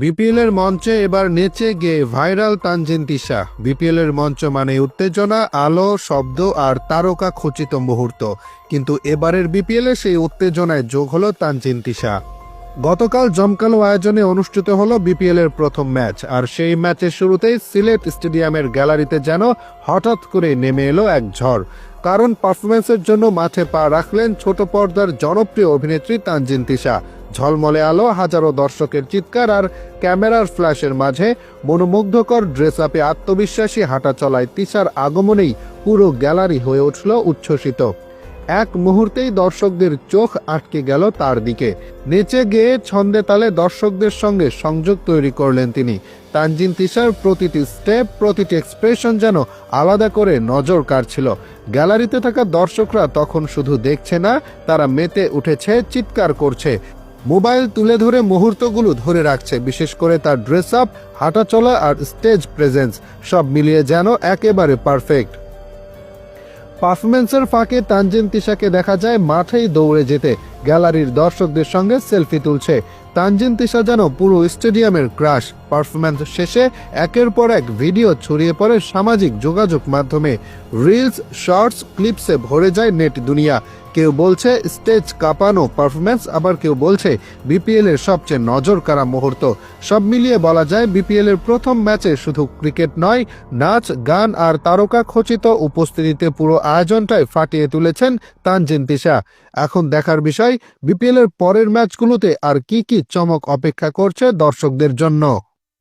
BPL এর মঞ্চে এবার নেচে গেয়ে ভাইরাল তানজিন তিশা। বিপিএল এর মঞ্চ মানে উত্তেজনা, আলো, শব্দ আর তারকা খচিত মুহূর্ত। কিন্তু এবারের বিপিএল এ সেই উত্তেজনায় যোগ হলো তানজিন তিশা। গতকাল জমকালো আয়োজনে অনুষ্ঠিত হলো বিপিএল এর প্রথম ম্যাচ, আর সেই ম্যাচের শুরুতেই সিলেট স্টেডিয়ামের গ্যালারিতে যেন হঠাৎ করে নেমে এলো এক ঝড়। কারণ পারফরমেন্সের জন্য মাঠে পা রাখলেন ছোট পর্দার জনপ্রিয় অভিনেত্রী তানজিন তিশা। ঝলমলে আলো, হাজারো দর্শকের চিৎকার আর ক্যামেরার ফ্ল্যাশের মাঝে মনোমুগ্ধকর ড্রেস আপে আত্মবিশ্বাসী হাঁটা চলায় তিশার আগমনেই পুরো গ্যালারি হয়ে উঠল উচ্ছ্বসিত। এক মুহূর্তেই দর্শকদের চোখ আটকে গেল তার দিকে। নেচে গেয়ে ছন্দে তালে দর্শকদের সঙ্গে সংযোগ তৈরি করলেন তিনি। তানজিন তিশার প্রতিটি স্টেপ, প্রতিটি এক্সপ্রেশন যেন আলাদা করে নজর কাড়ছিল। গ্যালারিতে থাকা দর্শকরা তখন শুধু দেখছে না, তারা মেতে উঠেছে, চিৎকার করছে, মোবাইল তুলে ধরে মুহূর্তগুলো ধরে রাখছে। বিশেষ করে তার ড্রেস আপ, হাঁটা চলা আর স্টেজ প্রেজেন্স সব মিলিয়ে যেন একেবারে পারফেক্ট। পারফরমেন্সের ফাঁকে তানজিন তিশাকে দেখা যায় মাঠেই দৌড়ে যেতে, গ্যালারির দর্শকদের সঙ্গে সেলফি তুলছে। তানজিন তিশা যেন পুরো স্টেডিয়ামের ক্রাশ। পারফরমেন্স শেষে একের পর এক ভিডিও ছড়িয়ে পড়ে সামাজিক যোগাযোগ মাধ্যমে। রিলস, শর্টস, ক্লিপসে ভরে যায় নেট দুনিয়া। কেউ বলছে স্টেজ কাঁপানো পারফরমেন্স, আবার কেউ বলছে বিপিএল এর সবচেয়ে নজর কাড়া মুহূর্ত। সব মিলিয়ে বলা যায় বিপিএল এর প্রথম ম্যাচে শুধু ক্রিকেট নয়, নাচ, গান আর তারকা খচিত উপস্থিতিতে পুরো আয়োজনটাই ফাটিয়ে তুলেছেন তানজিন তিশা। এখন দেখার বিষয় বিপিএল এর পরের ম্যাচগুলোতে আর কি কি চমক অপেক্ষা করছে দর্শকদের জন্য।